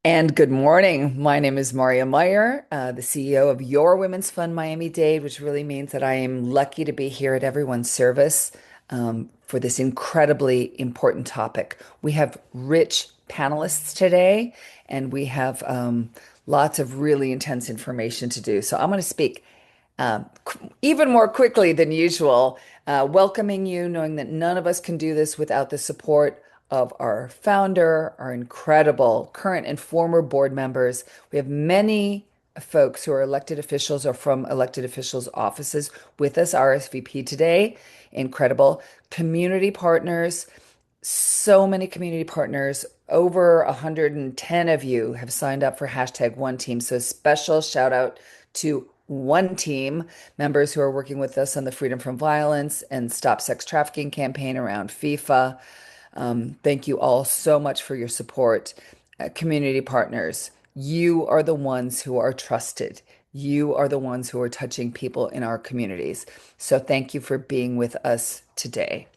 And good morning. My name is Maria Meyer, the CEO of Your Women's Fund Miami-Dade, which really means that I am lucky to be here at everyone's service for this incredibly important topic. We have rich panelists today, and we have lots of really intense information to do. So I'm going to speak even more quickly than usual, welcoming you, knowing that none of us can do this without the support of our founder, our incredible current and former board members. We have many folks who are elected officials or from elected officials' offices with us, RSVP today. Incredible. Community partners, so many community partners. Over 110 of you have signed up for hashtag One Team. So special shout out to One Team members who are working with us on the Freedom from Violence and Stop Sex Trafficking campaign around FIFA. Thank you all so much for your support. Community partners, you are the ones who are trusted. You are the ones who are touching people in our communities. So thank you for being with us today.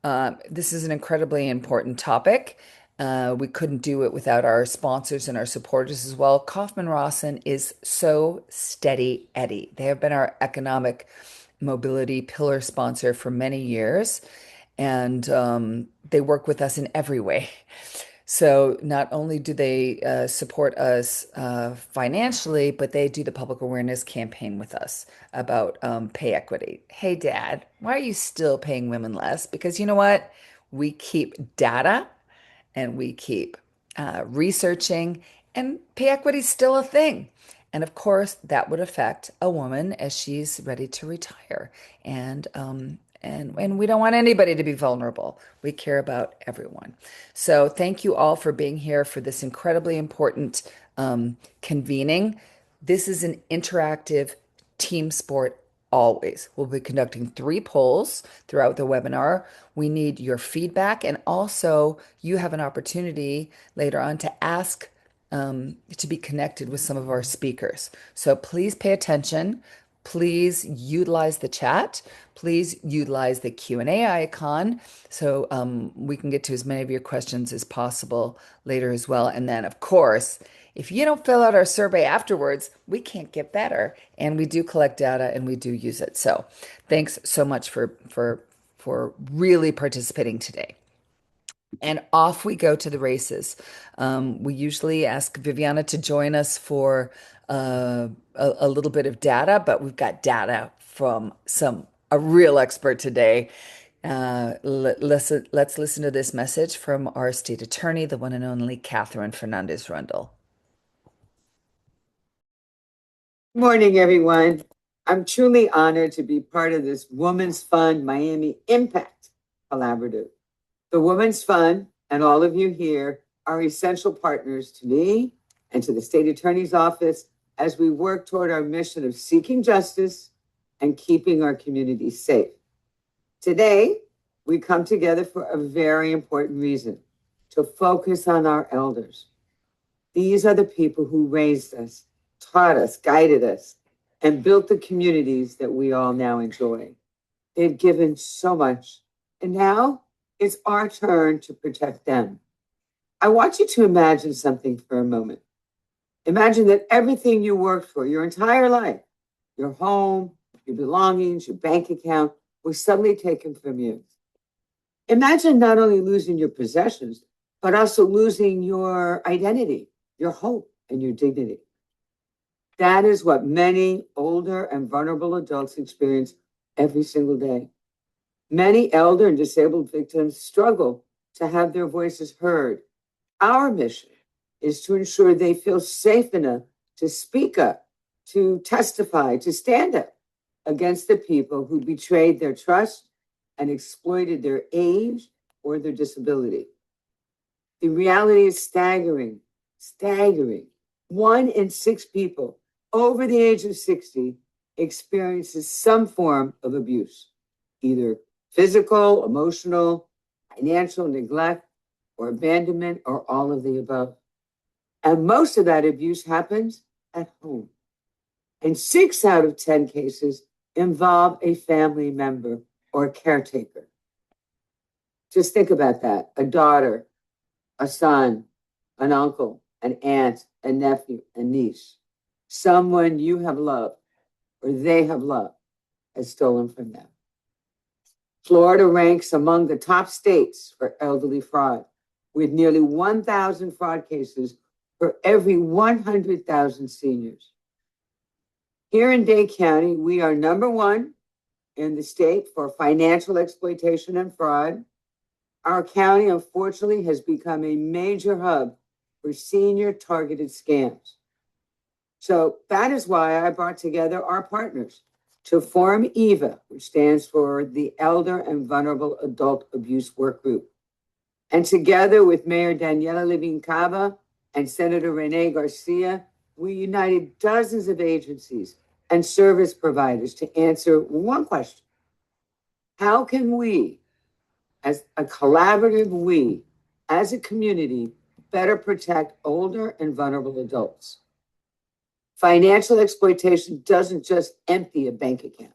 This is an incredibly important topic. We couldn't do it without our sponsors and our supporters as well. Kaufman Rawson is so steady Eddie. They have been our economic mobility pillar sponsor for many years, and they work with us in every way. So not only do they support us financially, but they do the public awareness campaign with us about pay equity. Hey, Dad, why are you still paying women less? Because you know what? We keep data and we keep researching, and pay equity is still a thing. And of course, that would affect a woman as she's ready to retire. And we don't want anybody to be vulnerable. We care about everyone. So thank you all for being here for this incredibly important convening. This is an interactive team sport always. We'll be conducting 3 polls throughout the webinar. We need your feedback, and also you have an opportunity later on to ask to be connected with some of our speakers. So please pay attention. Please utilize the chat. Please utilize the Q&A icon so we can get to as many of your questions as possible later as well. And then, of course, if you don't fill out our survey afterwards, we can't get better. And we do collect data and we do use it. So thanks so much for really participating today. And off we go to the races. We usually ask Viviana to join us for a little bit of data, but we've got data from a real expert today. Let's listen to this message from our state attorney, the one and only Catherine Fernandez-Rundle. Morning, everyone. I'm truly honored to be part of this Women's Fund Miami Impact Collaborative. The Women's Fund and all of you here are essential partners to me and to the State Attorney's Office as we work toward our mission of seeking justice and keeping our communities safe. Today, we come together for a very important reason: to focus on our elders. These are the people who raised us, taught us, guided us, and built the communities that we all now enjoy. They've given so much, and now it's our turn to protect them. I want you to imagine something for a moment. Imagine that everything you worked for your entire life, your home, your belongings, your bank account, was suddenly taken from you. Imagine not only losing your possessions, but also losing your identity, your hope, and your dignity. That is what many older and vulnerable adults experience every single day. Many elder and disabled victims struggle to have their voices heard. Our mission is to ensure they feel safe enough to speak up, to testify, to stand up against the people who betrayed their trust and exploited their age or their disability. The reality is staggering. 1 in 6 people over the age of 60 experiences some form of abuse, either physical, emotional, financial neglect, or abandonment, or all of the above. And most of that abuse happens at home. And 6 out of 10 cases involve a family member or a caretaker. Just think about that: a daughter, a son, an uncle, an aunt, a nephew, a niece, someone you have loved or they have loved has stolen from them. Florida ranks among the top states for elderly fraud, with nearly 1,000 fraud cases for every 100,000 seniors. Here in Dade County, we are number one in the state for financial exploitation and fraud. Our county, unfortunately, has become a major hub for senior targeted scams. So that is why I brought together our partners to form EVA, which stands for the Elder and Vulnerable Adult Abuse Work Group. And together with Mayor Daniela Levine Cava and Senator Rene Garcia, we united dozens of agencies and service providers to answer one question. How can we, as a collaborative as a community, better protect older and vulnerable adults? Financial exploitation doesn't just empty a bank account.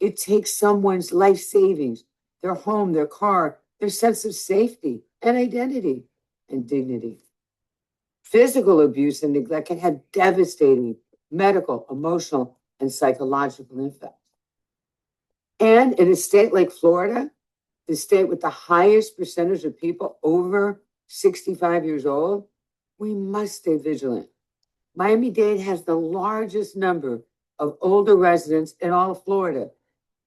It takes someone's life savings, their home, their car, their sense of safety and identity and dignity. Physical abuse and neglect can have devastating medical, emotional, and psychological effects. And in a state like Florida, the state with the highest percentage of people over 65 years old, we must stay vigilant. Miami-Dade has the largest number of older residents in all of Florida,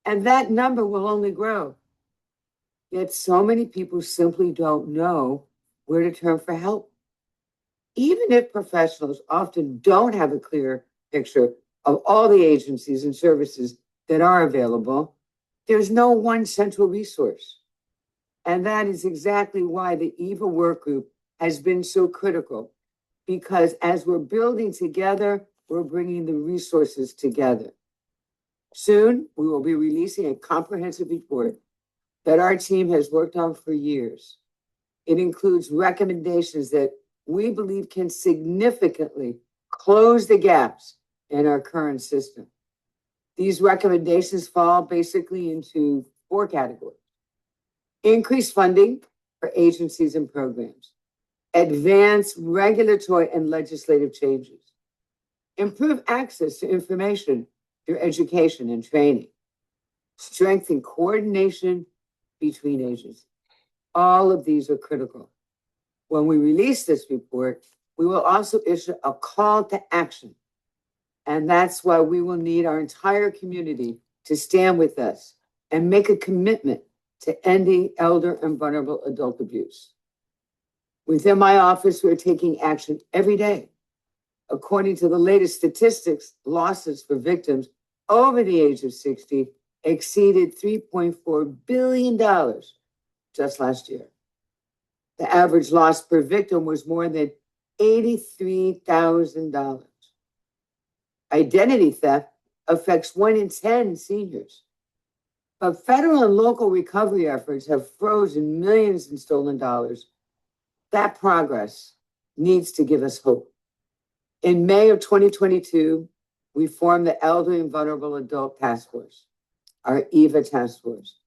and that number will only grow. Yet so many people simply don't know where to turn for help. Even if professionals often don't have a clear picture of all the agencies and services that are available, there's no one central resource. And that is exactly why the EVA work group has been so critical, because as we're building together, we're bringing the resources together. Soon, we will be releasing a comprehensive report that our team has worked on for years. It includes recommendations that we believe can significantly close the gaps in our current system. These recommendations fall basically into 4 categories. Increase funding for agencies and programs. Advance regulatory and legislative changes. Improve access to information through education and training. Strengthen coordination between agencies. All of these are critical. When we release this report, we will also issue a call to action. And that's why we will need our entire community to stand with us and make a commitment to ending elder and vulnerable adult abuse. Within my office, we're taking action every day. According to the latest statistics, losses for victims over the age of 60 exceeded $3.4 billion just last year. The average loss per victim was more than $83,000. Identity theft affects 1 in 10 seniors. But federal and local recovery efforts have frozen millions in stolen dollars. That progress needs to give us hope. In May of 2022, we formed the Elderly and Vulnerable Adult Task Force, our EVA task force,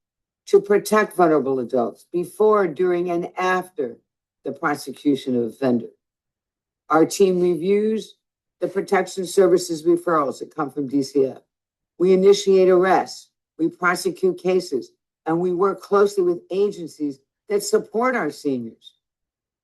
to protect vulnerable adults before, during, and after the prosecution of offender. Our team reviews the protection services referrals that come from DCF. We initiate arrests, we prosecute cases, and we work closely with agencies that support our seniors.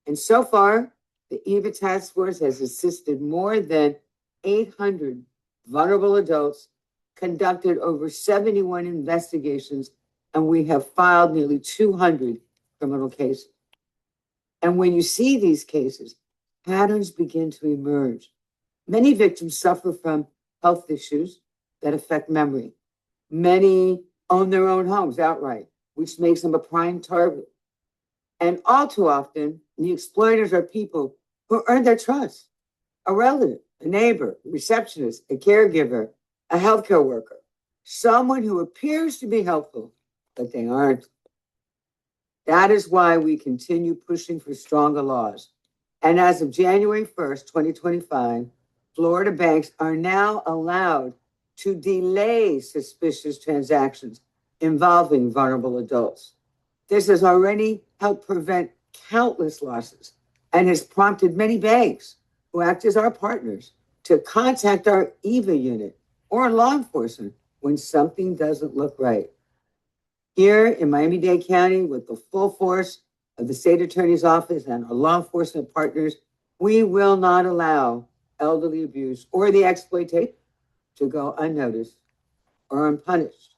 And so far, the EVA task force has assisted more than 800 vulnerable adults, conducted over 71 investigations, and we have filed nearly 200 criminal cases. And when you see these cases, patterns begin to emerge. Many victims suffer from health issues that affect memory. Many own their own homes outright, which makes them a prime target. And all too often, the exploiters are people who earn their trust: a relative, a neighbor, a receptionist, a caregiver, a healthcare worker, someone who appears to be helpful, but they aren't. That is why we continue pushing for stronger laws. And as of January 1st, 2025, Florida banks are now allowed to delay suspicious transactions involving vulnerable adults. This has already helped prevent countless losses and has prompted many banks who act as our partners to contact our EVA unit or law enforcement when something doesn't look right. Here in Miami-Dade County, with the full force of the state attorney's office and our law enforcement partners, we will not allow elderly abuse or the exploitation to go unnoticed or unpunished.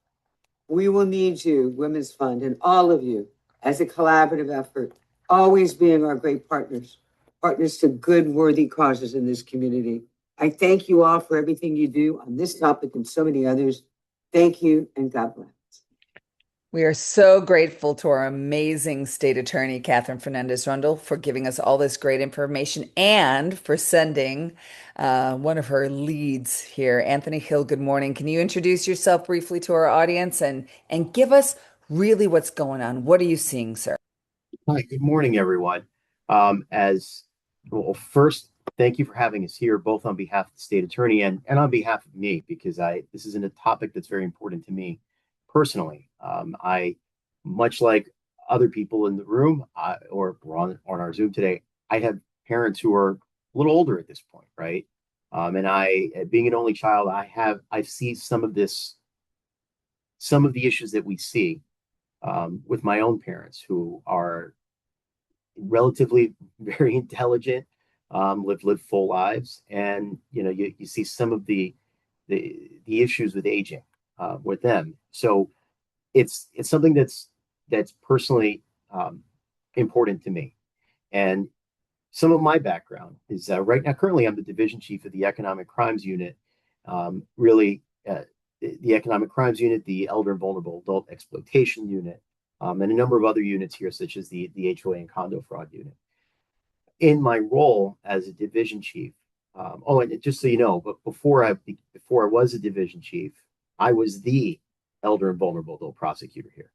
We will need you, Women's Fund, and all of you as a collaborative effort, always being our great partners, partners to good, worthy causes in this community. I thank you all for everything you do on this topic and so many others. Thank you and God bless. We are so grateful to our amazing state attorney, Catherine Fernandez-Rundle, for giving us all this great information and for sending one of her leads here. Anthony Hill, good morning. Can you introduce yourself briefly to our audience and give us really what's going on? What are you seeing, sir? Hi, good morning, everyone. As well, first, thank you for having us here, both on behalf of the state attorney and on behalf of me, because this isn't a topic that's very important to me personally. I, much like other people in the room or on our Zoom today, I have parents who are a little older at this point, right? And being an only child, I've seen some of the issues that we see with my own parents who are relatively very intelligent, live full lives, and you see some of the issues with aging with them. So it's something that's personally important to me. And some of my background is right now. Currently, I'm the division chief of the Economic Crimes Unit. Really, the Economic Crimes Unit, the Elder and Vulnerable Adult Exploitation Unit, and a number of other units here, such as the HOA and condo fraud unit. In my role as a division chief, and just so you know, but before I was a division chief, I was the elder and vulnerable adult prosecutor here.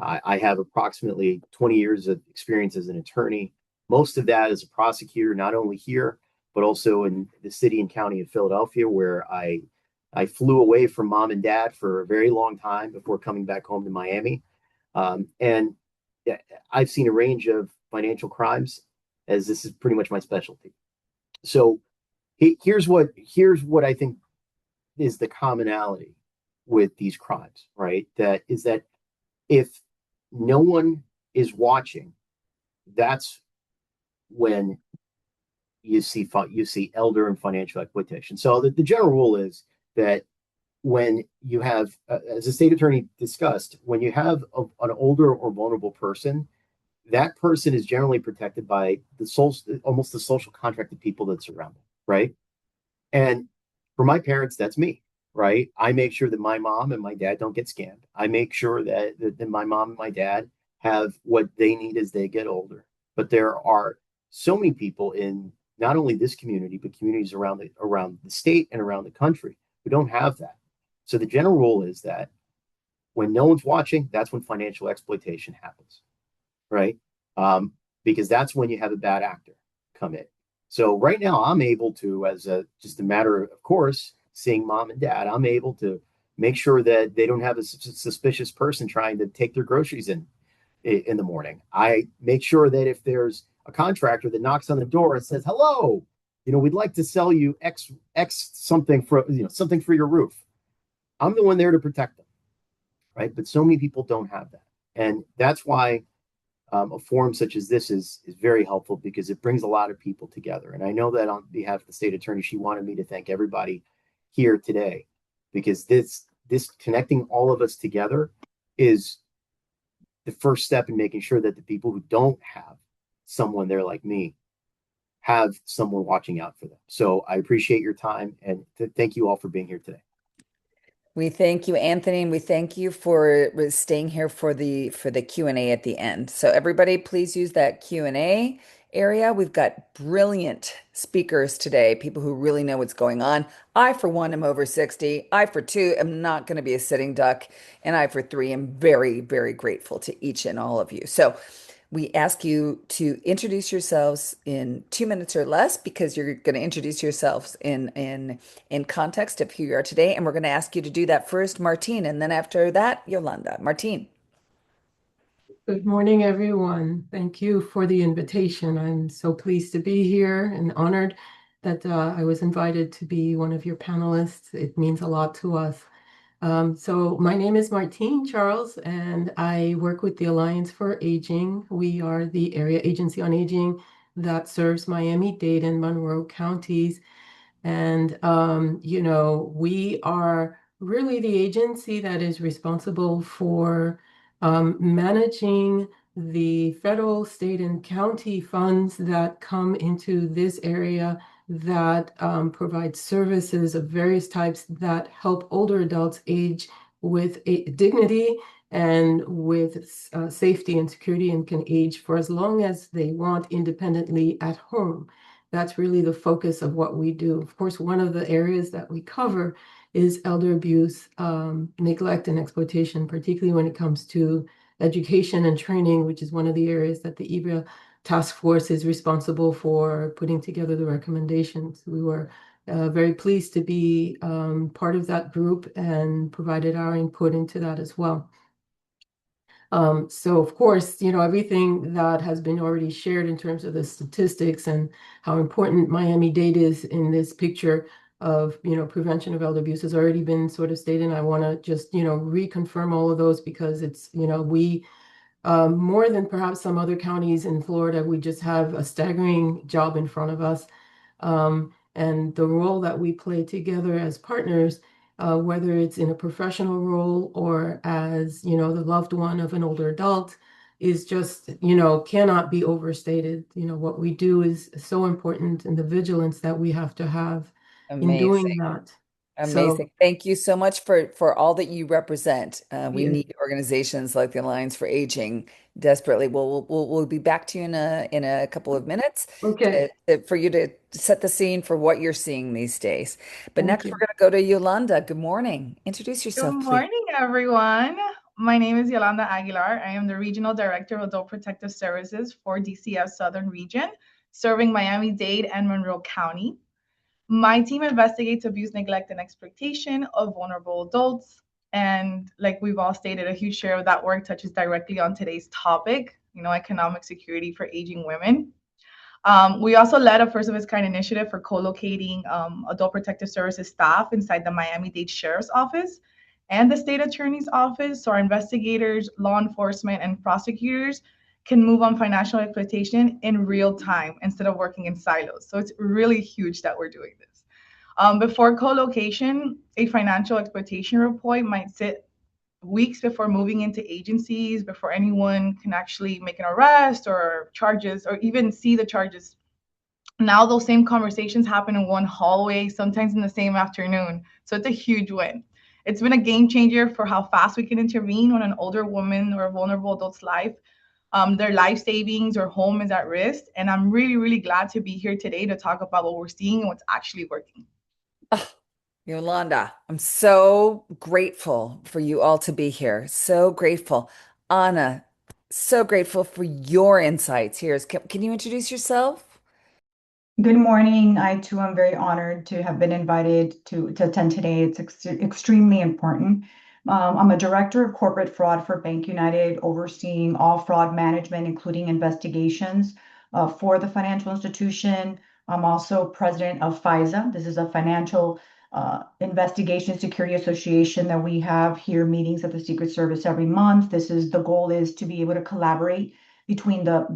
I have approximately 20 years of experience as an attorney, most of that as a prosecutor, not only here, but also in the city and county of Philadelphia, where I flew away from mom and dad for a very long time before coming back home to Miami. And yeah, I've seen a range of financial crimes, as this is pretty much my specialty. So here's what I think is the commonality with these crimes, right? That is that if no one is watching, that's when you see elder and financial exploitation. So the general rule is that when you have, as the state attorney discussed, when you have an older or vulnerable person, that person is generally protected by almost the social contract of people that surround them, right? And for my parents, that's me, right? I make sure that my mom and my dad don't get scammed. I make sure that my mom and my dad have what they need as they get older. But there are so many people in not only this community, but communities around the state and around the country who don't have that. So the general rule is that when no one's watching, that's when financial exploitation happens, right? Because that's when you have a bad actor come in. So right now, I'm able to, as just a matter of course, seeing mom and dad, I'm able to make sure that they don't have a suspicious person trying to take their groceries in the morning. I make sure that if there's a contractor that knocks on the door and says, "Hello, we'd like to sell you X something for something for your roof," I'm the one there to protect them, right? But so many people don't have that, and that's why a forum such as this is very helpful, because it brings a lot of people together. And I know that on behalf of the state attorney, she wanted me to thank everybody here today, because this connecting all of us together is the first step in making sure that the people who don't have someone there like me have someone watching out for them. So I appreciate your time, and thank you all for being here today. We thank you, Anthony, and we thank you for staying here for the Q&A at the end. So everybody, please use that Q&A area. We've got brilliant speakers today, people who really know what's going on. I, for one, am over 60. I, for two, am not going to be a sitting duck. And I, for three, am very, very grateful to each and all of you. So we ask you to introduce yourselves in 2 minutes or less, because you're going to introduce yourselves in context of who you are today. And we're going to ask you to do that first, Martine, and then after that, Yolanda. Martine. Good morning, everyone. Thank you for the invitation. I'm so pleased to be here and honored that I was invited to be one of your panelists. It means a lot to us. So my name is Martine Charles, and I work with the Alliance for Aging. We are the area agency on aging that serves Miami-Dade and Monroe counties. And, we are really the agency that is responsible for managing the federal, state, and county funds that come into this area that provide services of various types that help older adults age with dignity and with safety and security and can age for as long as they want independently at home. That's really the focus of what we do. Of course, one of the areas that we cover is elder abuse, neglect, and exploitation, particularly when it comes to education and training, which is one of the areas that the IBRA task force is responsible for putting together the recommendations. We were very pleased to be part of that group and provided our input into that as well. So of course, everything that has been already shared in terms of the statistics and how important Miami-Dade is in this picture of, prevention of elder abuse has already been sort of stated. And I want to just, reconfirm all of those because it's, we, more than perhaps some other counties in Florida, we just have a staggering job in front of us. And the role that we play together as partners, whether it's in a professional role or as, the loved one of an older adult, is just, cannot be overstated. What we do is so important and the vigilance that we have to have in doing Amazing. that. Amazing. So, Thank you so much for all that you represent. We yeah. need organizations like the Alliance for Aging desperately. We'll be back to you in a couple of minutes Okay. for you to set the scene for what you're seeing these days. But Thank next, we're you. going to go to Yolanda. Good morning. Introduce Good yourself, please. morning, everyone. My name is Yolanda Aguilar. I am the Regional Director of Adult Protective Services for DCF Southern Region, serving Miami-Dade and Monroe County. My team investigates abuse, neglect, and exploitation of vulnerable adults. And like we've all stated, a huge share of that work touches directly on today's topic, economic security for aging women. We also led a first of its kind initiative for co-locating adult protective services staff inside the Miami-Dade Sheriff's Office and the State Attorney's Office, so our investigators, law enforcement, and prosecutors can move on financial exploitation in real time instead of working in silos. So it's really huge that we're doing this. Before co-location, a financial exploitation report might sit weeks before moving into agencies, before anyone can actually make an arrest or charges or even see the charges. Now those same conversations happen in one hallway, sometimes in the same afternoon. So it's a huge win. It's been a game changer for how fast we can intervene when an older woman or a vulnerable adult's life, their life savings or home is at risk. And I'm really, really glad to be here today to talk about what we're seeing and what's actually working. Oh, Yolanda, I'm so grateful for you all to be here. So grateful. Anna, so grateful for your insights here. Can you introduce yourself? Good morning. I too am very honored to have been invited to attend today. It's extremely important. I'm a director of corporate fraud for Bank United, overseeing all fraud management, including investigations for the financial institution. I'm also president of FISA. This is a financial investigation security association that we have here meetings at the Secret Service every month. The goal is to be able to collaborate between the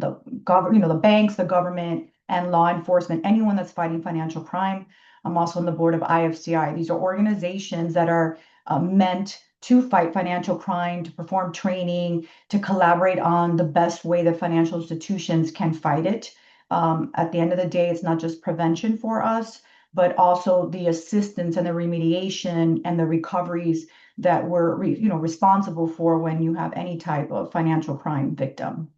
government, the banks, the government, and law enforcement, anyone that's fighting financial crime. I'm also on the board of IFCI. These are organizations that are meant to fight financial crime, to perform training, to collaborate on the best way that financial institutions can fight it. At the end of the day, it's not just prevention for us, but also the assistance and the remediation and the recoveries that we're responsible for when you have any type of financial crime victim.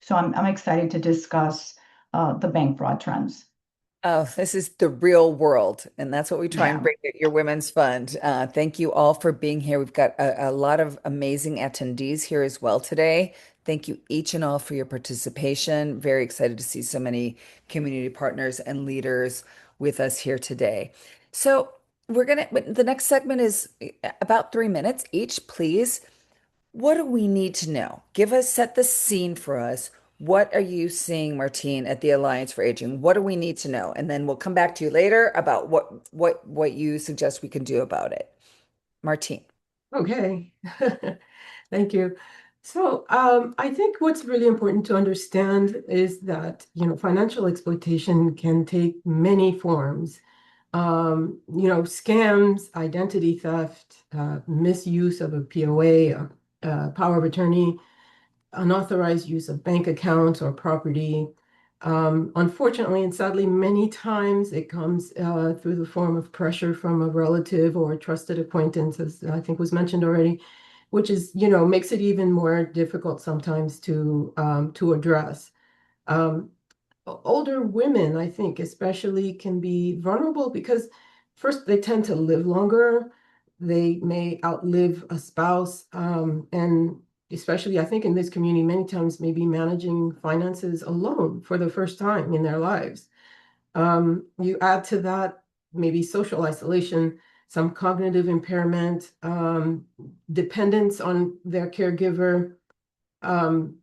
So I'm excited to discuss the bank fraud trends. Oh, this is the real world, and that's what we try and Yeah. bring at your Women's Fund. Thank you all for being here. We've got a lot of amazing attendees here as well today. Thank you each and all for your participation. Very excited to see so many community partners and leaders with us here today. So the next segment is about 3 minutes each, please. What do we need to know? Set the scene for us. What are you seeing, Martine, at the Alliance for Aging? What do we need to know? And then we'll come back to you later about what you suggest we can do about it. Martine. Okay. Thank you. So I think what's really important to understand is that, financial exploitation can take many forms. Scams, identity theft, misuse of a POA, power of attorney, unauthorized use of bank accounts or property. Unfortunately and sadly, many times it comes through the form of pressure from a relative or a trusted acquaintance, as I think was mentioned already, which is, makes it even more difficult sometimes to address. Um, Older women, I think, especially can be vulnerable because first they tend to live longer. They may outlive a spouse, and especially I think in this community, many times maybe managing finances alone for the first time in their lives. You add to that maybe social isolation, some cognitive impairment, dependence on their caregiver. Um,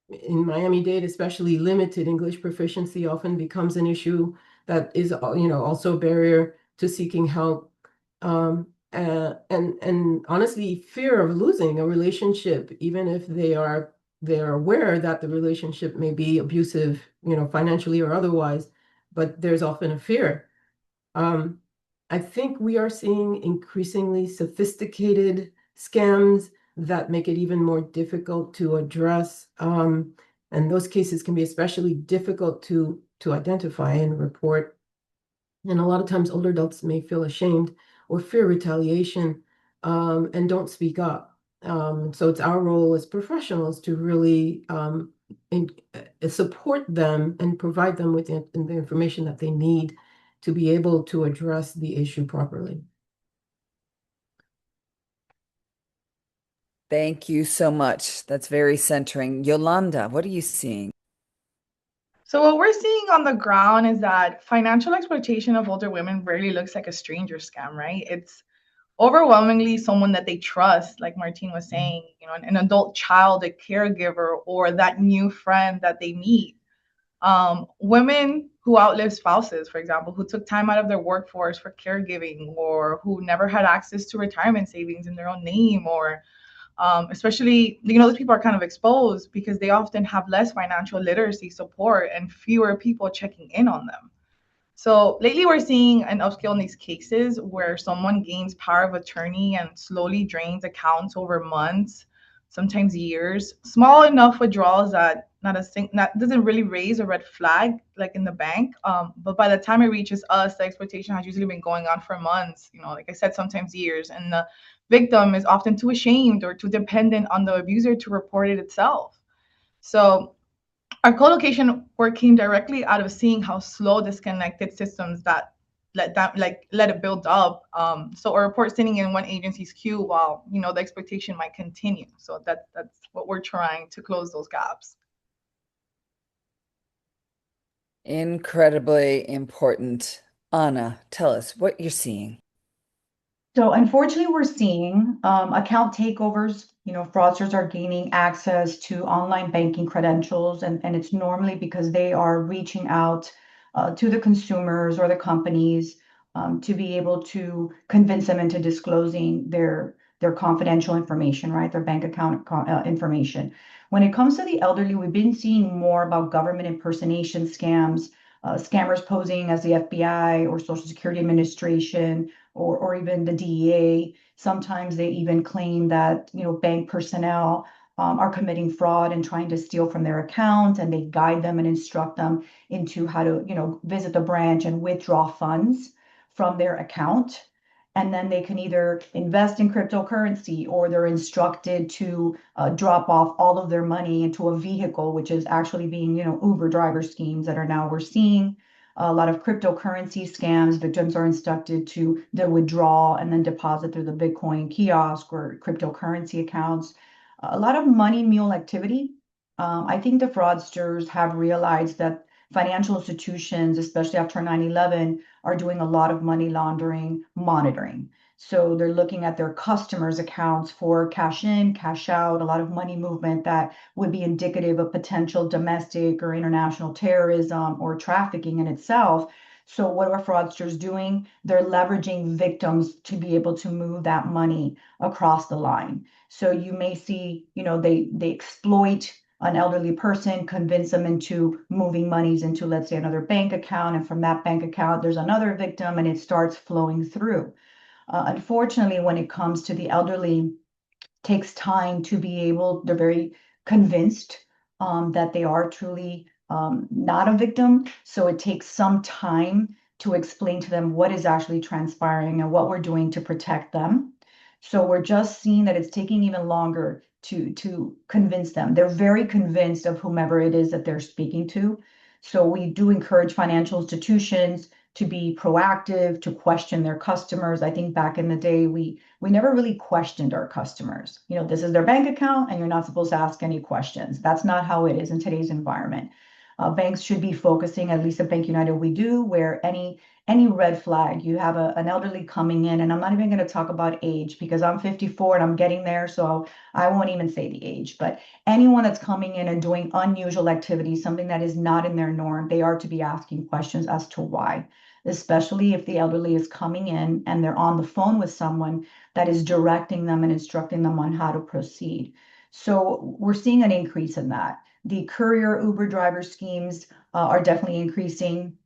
in Miami-Dade, especially limited English proficiency often becomes an issue that is, also a barrier to seeking help. And honestly, fear of losing a relationship, even if they're aware that the relationship may be abusive, financially or otherwise, but there's often a fear. Um, I think we are seeing increasingly sophisticated scams that make it even more difficult to address. And those cases can be especially difficult to identify and report. And a lot of times older adults may feel ashamed or fear retaliation, and don't speak up. So it's our role as professionals to really support them and provide them with the information that they need to be able to address the issue properly. Thank you so much. That's very centering. Yolanda, what are you seeing? So what we're seeing on the ground is that financial exploitation of older women rarely looks like a stranger scam, right? It's overwhelmingly someone that they trust, like Martine was saying, an adult child, a caregiver, or that new friend that they meet. Women who outlive spouses, for example, who took time out of their workforce for caregiving, or who never had access to retirement savings in their own name, or especially, those people are kind of exposed because they often have less financial literacy support and fewer people checking in on them. So lately, we're seeing an upscale in these cases where someone gains power of attorney and slowly drains accounts over months, sometimes years. Small enough withdrawals that not doesn't really raise a red flag like in the bank. But by the time it reaches us, the exploitation has usually been going on for months. Like I said, sometimes years, and the victim is often too ashamed or too dependent on the abuser to report it itself. So our co-location work came directly out of seeing how slow disconnected systems that let it build up. So a report sitting in one agency's queue while the expectation might continue. So that's what we're trying to close those gaps. Incredibly important. Anna, tell us what you're seeing. So unfortunately, we're seeing account takeovers. Fraudsters are gaining access to online banking credentials, and it's normally because they are reaching out to the consumers or the companies to be able to convince them into disclosing their confidential information, right? Their bank account information. When it comes to the elderly, we've been seeing more about government impersonation scams, scammers posing as the FBI or Social Security Administration or even the DEA. Sometimes they even claim that bank personnel are committing fraud and trying to steal from their account, and they guide them and instruct them into how to visit the branch and withdraw funds from their account. And then they can either invest in cryptocurrency, or they're instructed to drop off all of their money into a vehicle, which is actually being Uber driver schemes that are now we're seeing. A lot of cryptocurrency scams. Victims are instructed to withdraw and then deposit through the Bitcoin kiosk or cryptocurrency accounts. A lot of money mule activity. I think the fraudsters have realized that financial institutions, especially after 9/11, are doing a lot of money laundering monitoring. So they're looking at their customers' accounts for cash in, cash out, a lot of money movement that would be indicative of potential domestic or international terrorism or trafficking in itself. So what are fraudsters doing? They're leveraging victims to be able to move that money across the line. So you may see, they exploit an elderly person, convince them into moving monies into, let's say, another bank account, and from that bank account, there's another victim, and it starts flowing through. Unfortunately, when it comes to the elderly, takes time to be able, they're very convinced that they are truly not a victim. So it takes some time to explain to them what is actually transpiring and what we're doing to protect them. So we're just seeing that it's taking even longer to convince them. They're very convinced of whomever it is that they're speaking to. So we do encourage financial institutions to be proactive, to question their customers. I think back in the day, we never really questioned our customers. This is their bank account, and you're not supposed to ask any questions. That's not how it is in today's environment. Banks should be focusing, at least at Bank United, we do, where any red flag, you have an elderly coming in, and I'm not even going to talk about age because I'm 54 and I'm getting there, so I won't even say the age. But anyone that's coming in and doing unusual activities, something that is not in their norm, they are to be asking questions as to why, especially if the elderly is coming in and they're on the phone with someone that is directing them and instructing them on how to proceed. So we're seeing an increase in that. The courier Uber driver schemes are definitely increasing.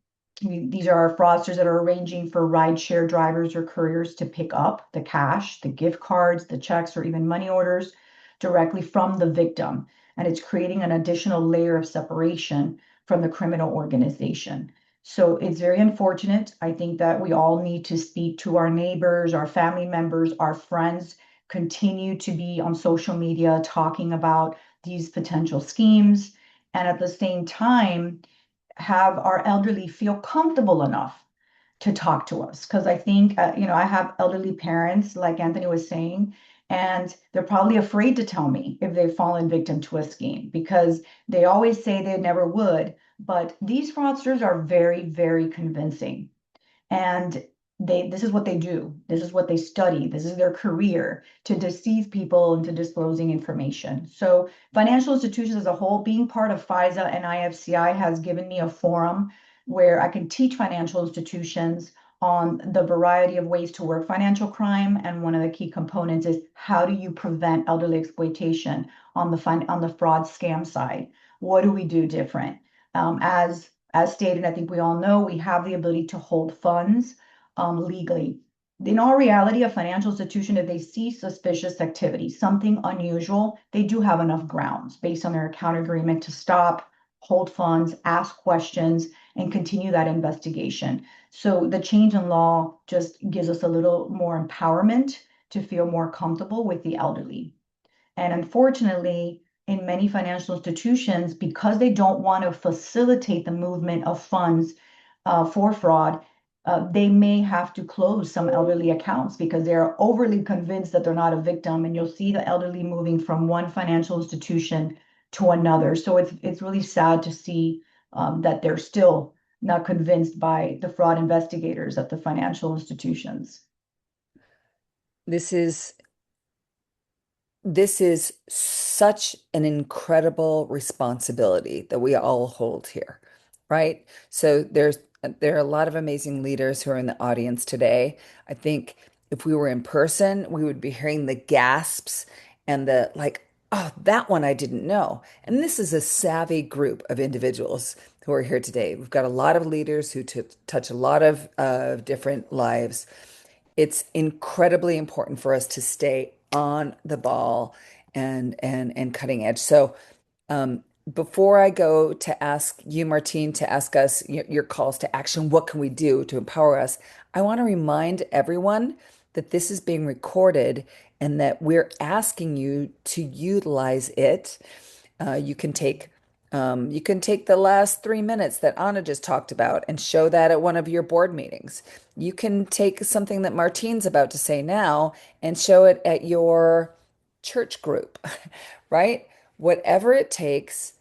These are our fraudsters that are arranging for rideshare drivers or couriers to pick up the cash, the gift cards, the checks, or even money orders directly from the victim. And it's creating an additional layer of separation from the criminal organization. So it's very unfortunate. I think that we all need to speak to our neighbors, our family members, our friends, continue to be on social media talking about these potential schemes. And at the same time, have our elderly feel comfortable enough to talk to us. Because I think, I have elderly parents, like Anthony was saying, and they're probably afraid to tell me if they've fallen victim to a scheme because they always say they never would. But these fraudsters are very, very convincing. And this is what they do. This is what they study. This is their career to deceive people into disclosing information. So financial institutions as a whole, being part of FISA and IFCI has given me a forum where I can teach financial institutions on the variety of ways to work financial crime. And one of the key components is how do you prevent elderly exploitation on the fraud scam side? What do we do different? As stated, I think we all know we have the ability to hold funds legally. In all reality, a financial institution, if they see suspicious activity, something unusual, they do have enough grounds based on their account agreement to stop, hold funds, ask questions, and continue that investigation. So the change in law just gives us a little more empowerment to feel more comfortable with the elderly. And unfortunately, in many financial institutions, because they don't want to facilitate the movement of funds for fraud, they may have to close some elderly accounts because they're overly convinced that they're not a victim. And you'll see the elderly moving from one financial institution to another. So it's really sad to see that they're still not convinced by the fraud investigators at the financial institutions. This is this is such an incredible responsibility that we all hold here, right? So there are a lot of amazing leaders who are in the audience today. I think if we were in person, we would be hearing the gasps and the like, oh, that one I didn't know. And this is a savvy group of individuals who are here today. We've got a lot of leaders who touch a lot of different lives. It's incredibly important for us to stay on the ball and cutting edge. So, before I go to ask you, Martine, to ask us your calls to action, what can we do to empower us? I want to remind everyone that this is being recorded and that we're asking you to utilize it. You can take the last 3 minutes that Anna just talked about and show that at one of your board meetings. You can take something that Martine's about to say now and show it at your church group, right? Whatever it takes,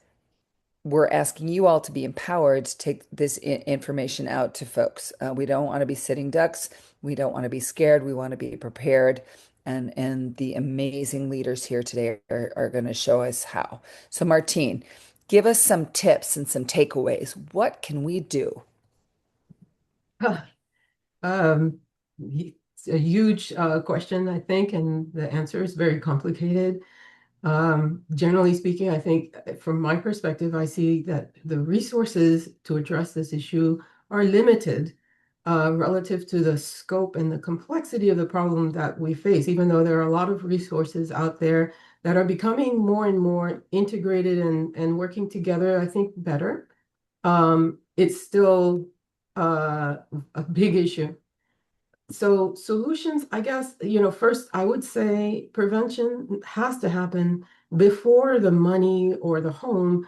we're asking you all to be empowered to take this information out to folks. We don't want to be sitting ducks. We don't want to be scared. We want to be prepared. And the amazing leaders here today are going to show us how. So, Martine, give us some tips and some takeaways. What can we do? Um, it's a huge question, I think, and the answer is very complicated. Generally speaking, I think from my perspective, I see that the resources to address this issue are limited relative to the scope and the complexity of the problem that we face, even though there are a lot of resources out there that are becoming more and more integrated and working together, I think, better. It's still a big issue. So solutions, I guess, first I would say prevention has to happen before the money or the home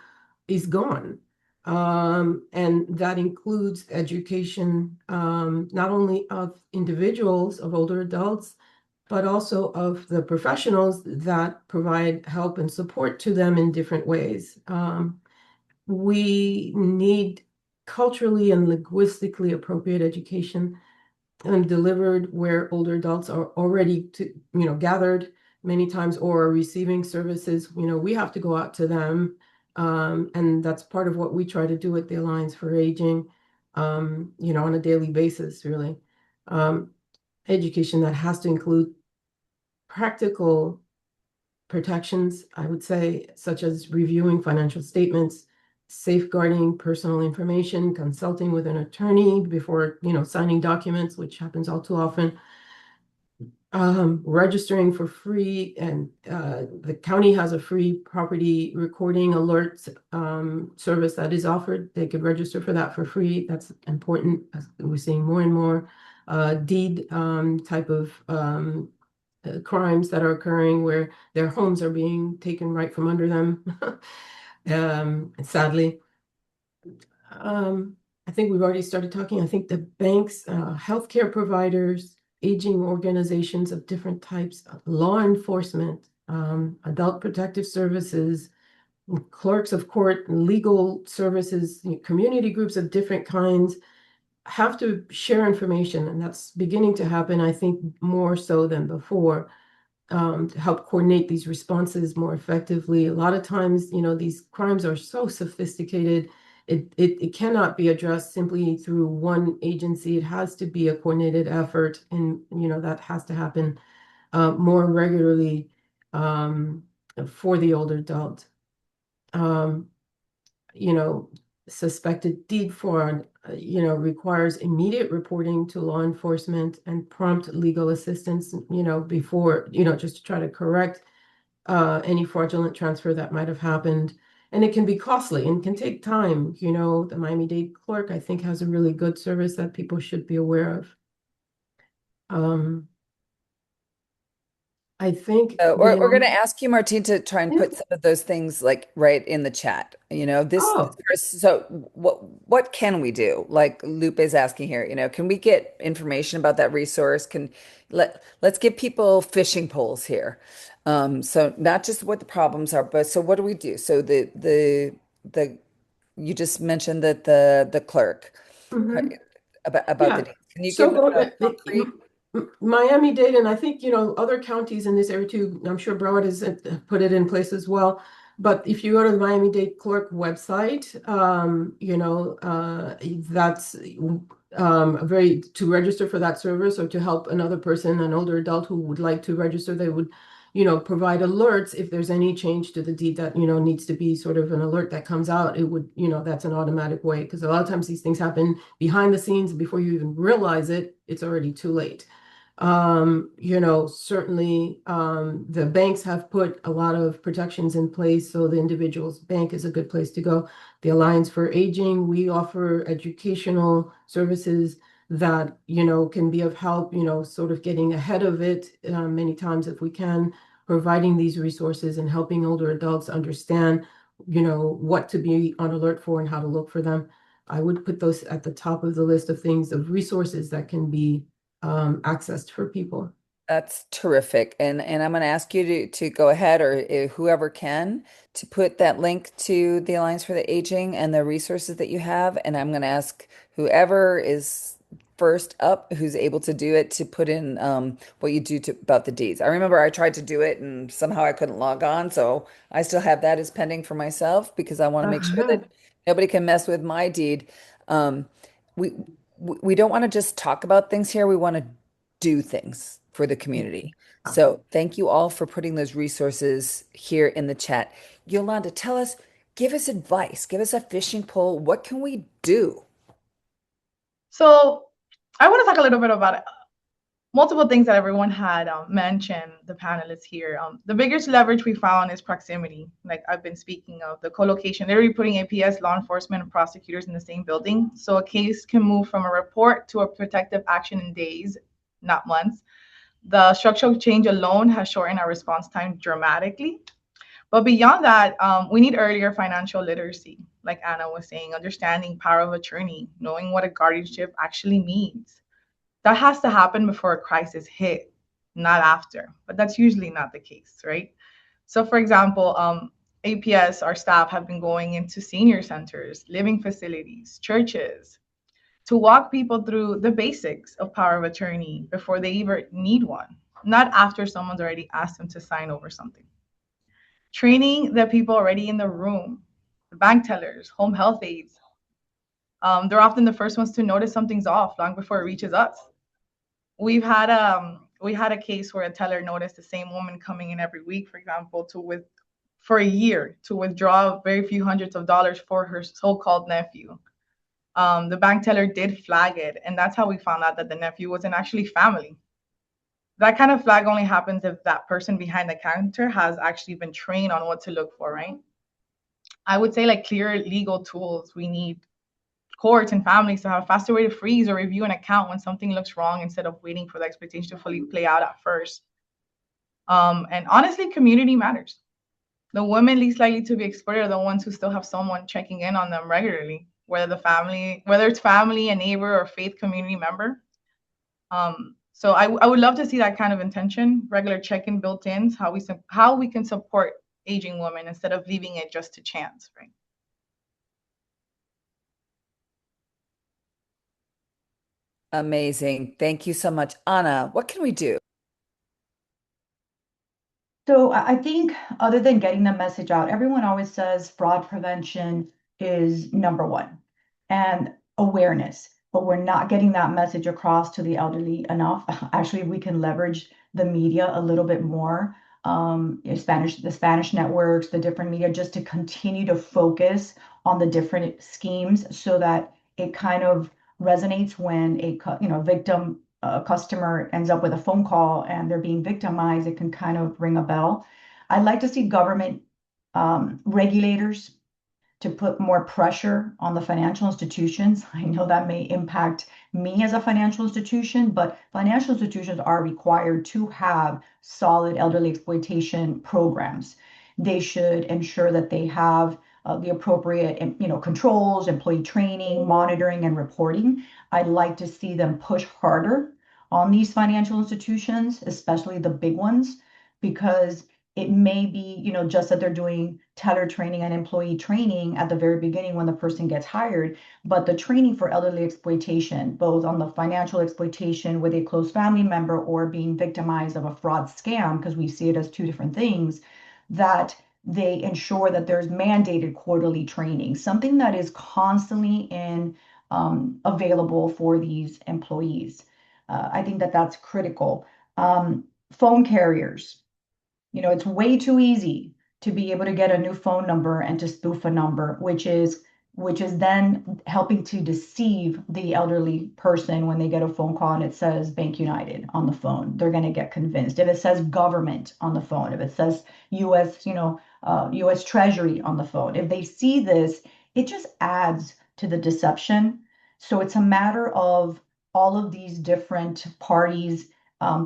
is gone. And that includes education, not only of individuals, of older adults, but also of the professionals that provide help and support to them in different ways. We need culturally and linguistically appropriate education and delivered where older adults are already gathered many times or are receiving services. We have to go out to them. And that's part of what we try to do at the Alliance for Aging, on a daily basis, really. Education that has to include practical protections, I would say, such as reviewing financial statements, safeguarding personal information, consulting with an attorney before, signing documents, which happens all too often, registering for free, and the county has a free property recording alert service that is offered. They could register for that for free. That's important. As we're seeing more and more deed type of crimes that are occurring where their homes are being taken right from under them. Sadly, I think we've already started talking. I think the banks, healthcare providers, aging organizations of different types, law enforcement, adult protective services, clerks of court, legal services, community groups of different kinds have to share information, and that's beginning to happen, I think, more so than before, to help coordinate these responses more effectively. A lot of times, these crimes are so sophisticated, it cannot be addressed simply through one agency. It has to be a coordinated effort, and that has to happen more regularly for the older adult. Um, you know, Suspected deed fraud, requires immediate reporting to law enforcement and prompt legal assistance, before, just to try to correct any fraudulent transfer that might have happened. And it can be costly and can take time. The Miami-Dade clerk, I think, has a really good service that people should be aware of. I think We're going to ask you, Martine, to try and yeah. put some of those things like right in the chat. Oh, So what can we do? Like Lupe is asking here, can we get information about that resource? Let's give people fishing poles here. So not just what the problems are, but so what do we do? So the you just mentioned that the clerk, mhm. right, about the Yeah. deeds. Can you So give go a to concrete? Miami-Dade, and I think, other counties in this area too. I'm sure Broward has put it in place as well. But if you go to the Miami-Dade clerk website, that's very to register for that service or to help another person, an older adult who would like to register, they would, provide alerts if there's any change to the deed that, needs to be sort of an alert that comes out. It would, that's an automatic way, because a lot of times these things happen behind the scenes. Before you even realize it, it's already too late. Certainly, the banks have put a lot of protections in place, so the individual's bank is a good place to go. The Alliance for Aging, we offer educational services that, can be of help, sort of getting ahead of it, many times if we can, providing these resources and helping older adults understand, what to be on alert for and how to look for them. I would put those at the top of the list of things, of resources that can be accessed for people. That's terrific. And I'm going to ask you to go ahead, or whoever can, to put that link to the Alliance for the Aging and the resources that you have. And I'm going to ask whoever is first up, who's able to do it, to put in what you do about the deeds. I remember I tried to do it and somehow I couldn't log on. So I still have that as pending for myself because I want to make sure that nobody can mess with my deed. Um, we we don't want to just talk about things here. We want to do things for the community. So thank you all for putting those resources here in the chat. Yolanda, tell us, give us advice, give us a fishing pole. What can we do? So I want to talk a little bit about multiple things that everyone had mentioned, the panelists here. The biggest leverage we found is proximity, like I've been speaking of, the co-location, literally putting APS, law enforcement, and prosecutors in the same building. So a case can move from a report to a protective action in days, not months. The structural change alone has shortened our response time dramatically. But beyond that, we need earlier financial literacy, like Anna was saying, understanding power of attorney, knowing what a guardianship actually means. That has to happen before a crisis hit, not after. But that's usually not the case, right? So, for example, APS, our staff have been going into senior centers, living facilities, churches, to walk people through the basics of power of attorney before they even need one, not after someone's already asked them to sign over something. Training the people already in the room, the bank tellers, home health aides. They're often the first ones to notice something's off long before it reaches us. We had a case where a teller noticed the same woman coming in every week, for example, for a year to withdraw very few hundreds of dollars for her so-called nephew. The bank teller did flag it, and that's how we found out that the nephew wasn't actually family. That kind of flag only happens if that person behind the counter has actually been trained on what to look for, right? I would say like clear legal tools. We need courts and families to have a faster way to freeze or review an account when something looks wrong instead of waiting for the expectation to fully play out at first. And honestly, community matters. The women least likely to be exploited are the ones who still have someone checking in on them regularly, whether it's family, a neighbor, or faith community member. So I would love to see that kind of intention, regular check-in built-ins, how we can support aging women instead of leaving it just to chance, right? Amazing. Thank you so much. Anna, what can we do? So I think other than getting the message out, everyone always says fraud prevention is number one and awareness, but we're not getting that message across to the elderly enough. Actually, we can leverage the media a little bit more, the Spanish networks, the different media, just to continue to focus on the different schemes so that it kind of resonates when victim customer ends up with a phone call and they're being victimized, it can kind of ring a bell. I'd like to see government regulators to put more pressure on the financial institutions. I know that may impact me as a financial institution, but financial institutions are required to have solid elderly exploitation programs. They should ensure that they have the appropriate, controls, employee training, monitoring, and reporting. I'd like to see them push harder on these financial institutions, especially the big ones, because it may be, just that they're doing teller training and employee training at the very beginning when the person gets hired, but the training for elderly exploitation, both on the financial exploitation with a close family member or being victimized of a fraud scam, because we see it as two different things, that they ensure that there's mandated quarterly training, something that is constantly available for these employees. I think that that's critical. Phone carriers, it's way too easy to be able to get a new phone number and to spoof a number, which is then helping to deceive the elderly person when they get a phone call and it says Bank United on the phone. They're going to get convinced. If it says government on the phone, if it says U.S., U.S. Treasury on the phone, if they see this, it just adds to the deception. So it's a matter of all of these different parties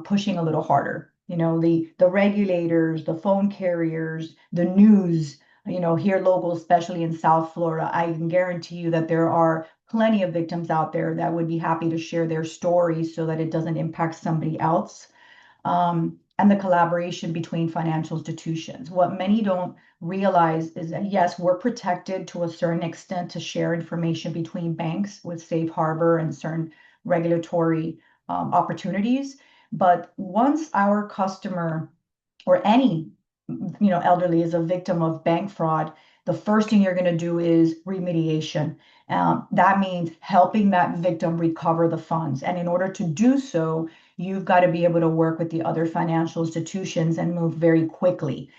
pushing a little harder. The regulators, the phone carriers, the news, here local, especially in South Florida, I can guarantee you that there are plenty of victims out there that would be happy to share their stories so that it doesn't impact somebody else. and the collaboration between financial institutions. What many don't realize is that, yes, we're protected to a certain extent to share information between banks with safe harbor and certain regulatory opportunities. But once our customer or any elderly is a victim of bank fraud, the first thing you're going to do is remediation. That means helping that victim recover the funds. And in order to do so, you've got to be able to work with the other financial institutions and move very quickly.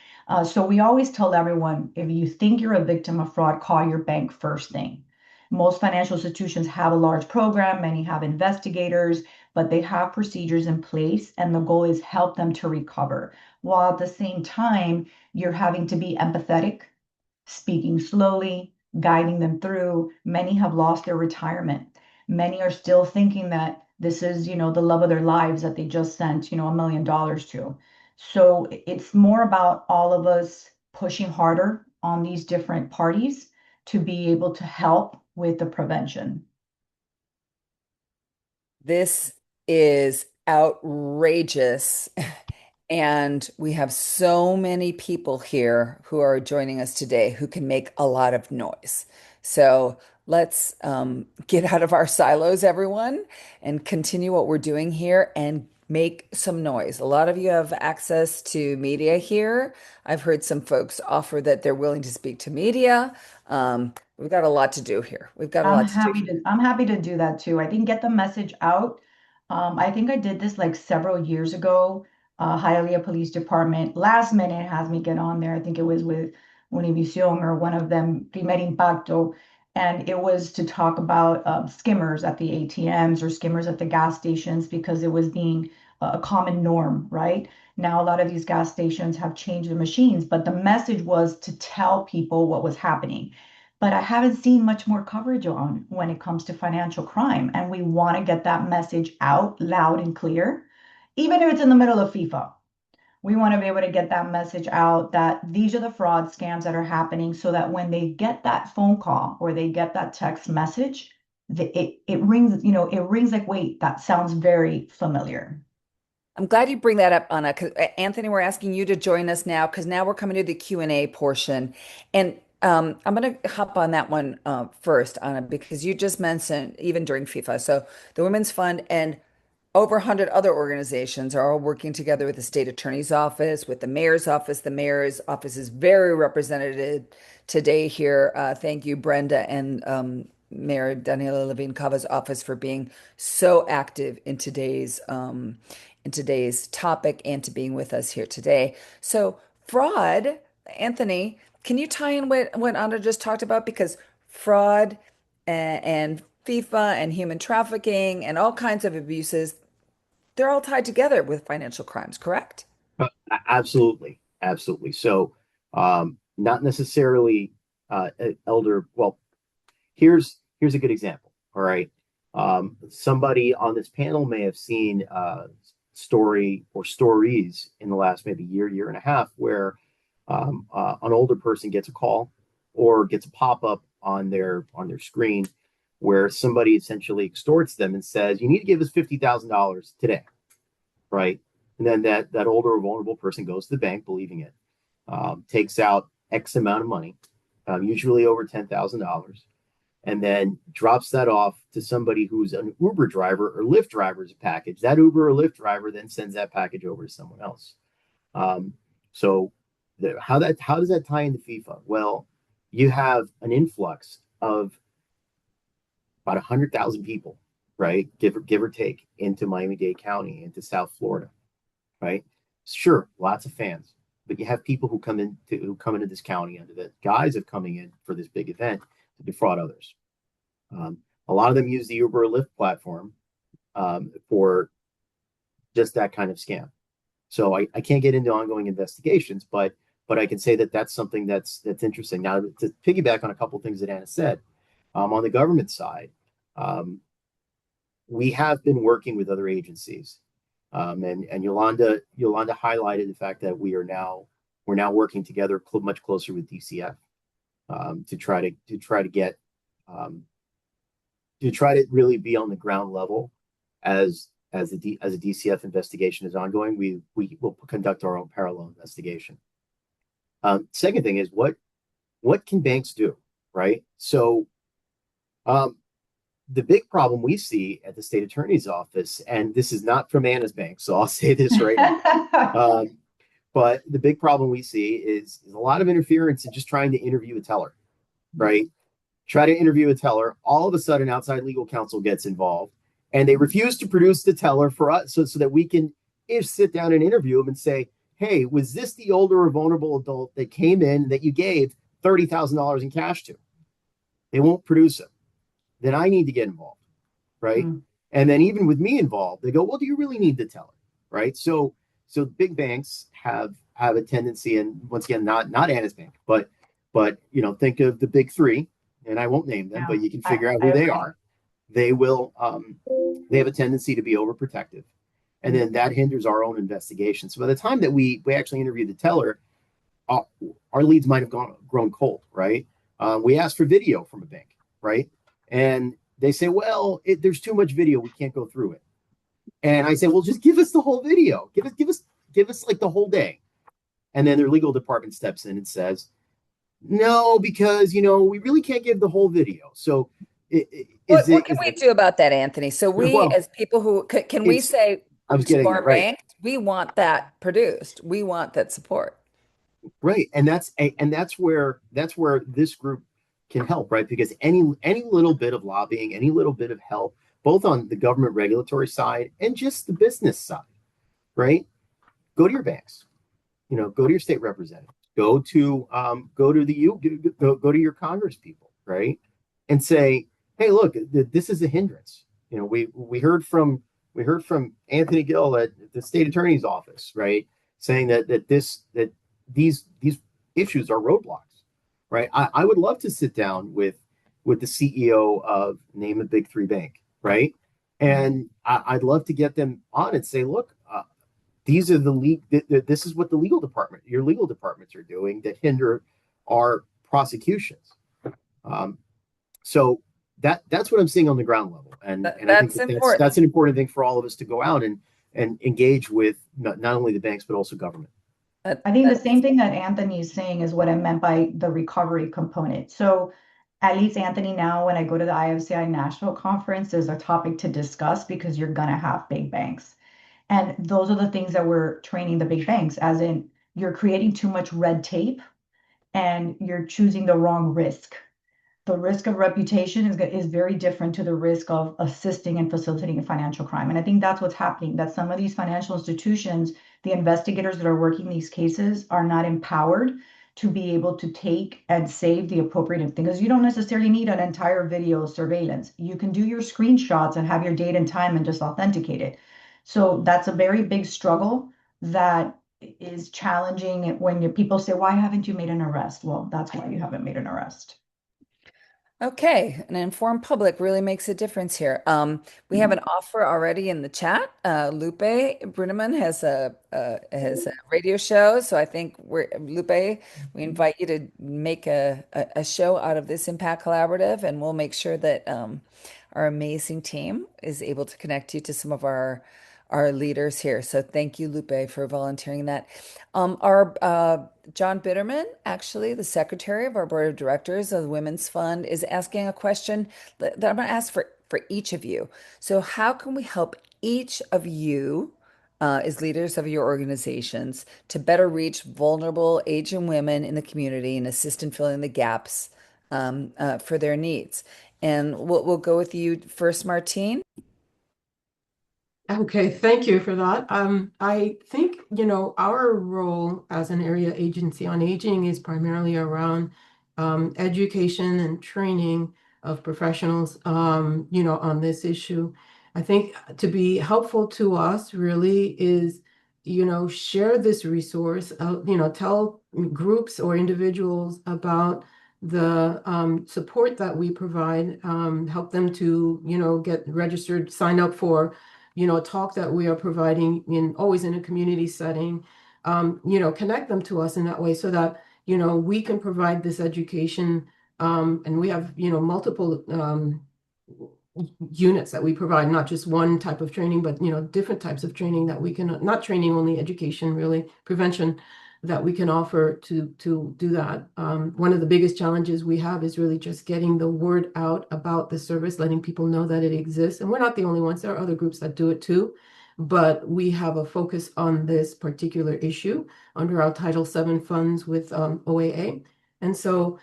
So we always tell everyone, if you think you're a victim of fraud, call your bank first thing. Most financial institutions have a large program, many have investigators, but they have procedures in place, and the goal is help them to recover. While at the same time, you're having to be empathetic, speaking slowly, guiding them through. Many have lost their retirement. Many are still thinking that this is, the love of their lives that they just sent, $1 million to. So it's more about all of us pushing harder on these different parties to be able to help with the prevention. This is outrageous. And we have so many people here who are joining us today who can make a lot of noise. So let's get out of our silos, everyone, and continue what we're doing here and make some noise. A lot of you have access to media here. I've heard some folks offer that they're willing to speak to media. We've got a lot to do here. We've got a lot to do here. I'm happy to do that too. I think get the message out. I think I did this like several years ago. Hialeah Police Department last minute has me get on there. I think it was with Univision or one of them, Primer Impacto, and it was to talk about skimmers at the ATMs or skimmers at the gas stations because it was being a common norm, right? Now a lot of these gas stations have changed the machines, but the message was to tell people what was happening. But I haven't seen much more coverage on when it comes to financial crime. And we want to get that message out loud and clear, even if it's in the middle of FIFA. We want to be able to get that message out that these are the fraud scams that are happening so that when they get that phone call or they get that text message, it rings, it rings like, wait, that sounds very familiar. I'm glad you bring that up, Anna. 'Cause, Anthony, we're asking you to join us now because now we're coming to the Q&A portion. And I'm going to hop on that one first, Anna, because you just mentioned even during FIFA. So the Women's Fund and over 100 other organizations are all working together with the state attorney's office, with the mayor's office. The mayor's office is very represented today here. Thank you, Brenda and Mayor Daniela Levine Cava's office for being so active in today's topic and to being with us here today. So fraud, Anthony, can you tie in what Anna just talked about? Because fraud and FIFA and human trafficking and all kinds of abuses, they're all tied together with financial crimes, correct? Absolutely, absolutely. So, not necessarily elder. Well, here's a good example. All right, somebody on this panel may have seen story or stories in the last maybe year and a half where an older person gets a call or gets a pop-up on their screen where somebody essentially extorts them and says, "You need to give us $50,000 today," right? And then that older or vulnerable person goes to the bank, believing it, takes out X amount of money, usually over $10,000, and then drops that off to somebody who's an Uber driver or Lyft driver's package. That Uber or Lyft driver then sends that package over to someone else. So how does that tie into FIFA? Well, you have an influx of about 100,000 people, right? Give or take into Miami-Dade County, into South Florida, right? Sure, lots of fans, but you have people who come into this county under the guise of coming in for this big event to defraud others. A lot of them use the Uber or Lyft platform for just that kind of scam. So I can't get into ongoing investigations, but I can say that that's something that's interesting. Now, to piggyback on a couple of things that Anna said, on the government side, we have been working with other agencies, and Yolanda highlighted the fact that we're now working together much closer with DCF to try to really be on the ground level as as a DCF investigation is ongoing, we will conduct our own parallel investigation. Second thing is what can banks do, right? So the big problem we see at the state attorney's office, and this is not from Anna's bank, so I'll say this right now. But the big problem we see is a lot of interference in just trying to interview a teller, right? Try to interview a teller. All of a sudden, outside legal counsel gets involved, and they refuse to produce the teller for us so that we can sit down and interview them and say, hey, was this the older or vulnerable adult that came in that you gave $30,000 in cash to? They won't produce it. Then I need to get involved, right? And then even with me involved, they go, well, do you really need the teller, right? So big banks have a tendency, and once again, not Anna's bank, but think of the big three, and I won't name them, but you can figure out who they are. They will they have a tendency to be overprotective, and then that hinders our own investigation. So by the time that we actually interview the teller, our leads might have grown cold, right? We asked for video from a bank, right? And they say, well, there's too much video, we can't go through it. And I say, well, just give us the whole video. Give us like the whole day. And then their legal department steps in and says, no, because we really can't give the whole video. So what can we do about that, Anthony? So as people who can we say to our bank, we want that produced. We want that support. Right. And that's where this group can help, right? Because any little bit of lobbying, any little bit of help, both on the government regulatory side and just the business side, right? Go to your banks, go to your state representatives, go to your Congress people, right? And say, hey, look, this is a hindrance. We heard from Anthony Gill at the state attorney's office, right? Saying that these issues are roadblocks. Right. I would love to sit down with the CEO of name a big three bank. Right. And I'd love to get them on and say, look, these are this is what your legal departments are doing that hinder our prosecutions. So that's what I'm seeing on the ground level. And I think that's an important thing for all of us to go out and engage with not only the banks, but also government. I think the same thing that Anthony is saying is what I meant by the recovery component. So at least Anthony, now when I go to the IFCI National Conference, there's a topic to discuss because you're going to have big banks. And those are the things that we're training the big banks, as in you're creating too much red tape and you're choosing the wrong risk. The risk of reputation is very different to the risk of assisting and facilitating a financial crime. And I think that's what's happening, that some of these financial institutions, the investigators that are working these cases are not empowered to be able to take and save the appropriate thing. Because you don't necessarily need an entire video surveillance. You can do your screenshots and have your date and time and just authenticate it. So that's a very big struggle that is challenging when people say, why haven't you made an arrest? Well, that's why you haven't made an arrest. Okay, an informed public really makes a difference here. We have an offer already in the chat. Lupe Bruneman has a radio show, so I think Lupe, we invite you to make a show out of this Impact Collaborative, and we'll make sure that our amazing team is able to connect you to some of our leaders here. So thank you, Lupe, for volunteering that. Our John Bitterman, actually, the secretary of our board of directors of the Women's Fund, is asking a question that I'm going to ask for each of you. So how can we help each of you as leaders of your organizations to better reach vulnerable Asian women in the community and assist in filling the gaps for their needs? And we'll go with you first, Martine. Okay, thank you for that. I think, our role as an area agency on aging is primarily around education and training of professionals, on this issue. I think to be helpful to us really is, share this resource, tell groups or individuals about the support that we provide, help them to, get registered, sign up for a talk that we are providing always in a community setting, connect them to us in that way so that, we can provide this education. And we have, multiple units that we provide, not just one type of training, but different types of training that we can, not training only, education, really, prevention that we can offer to do that. One of the biggest challenges we have is really just getting the word out about the service, letting people know that it exists. And we're not the only ones. There are other groups that do it too. But we have a focus on this particular issue under our Title VII funds with OAA. And so,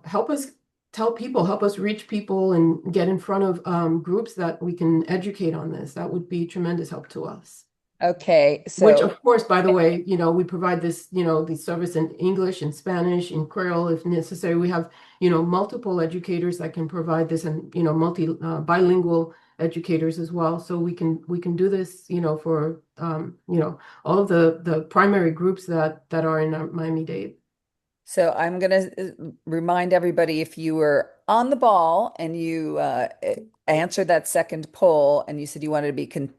help us tell people, help us reach people and get in front of groups that we can educate on this. That would be tremendous help to us. Okay, Which, so of course, by the way, we provide this, the service in English, in Spanish, in Creole, if necessary. We have, multiple educators that can provide this, and bilingual educators as well. So we can do this, for all of the primary groups that are in Miami-Dade. So I'm going to remind everybody, if you were on the ball and you answered that second poll and you said you wanted to be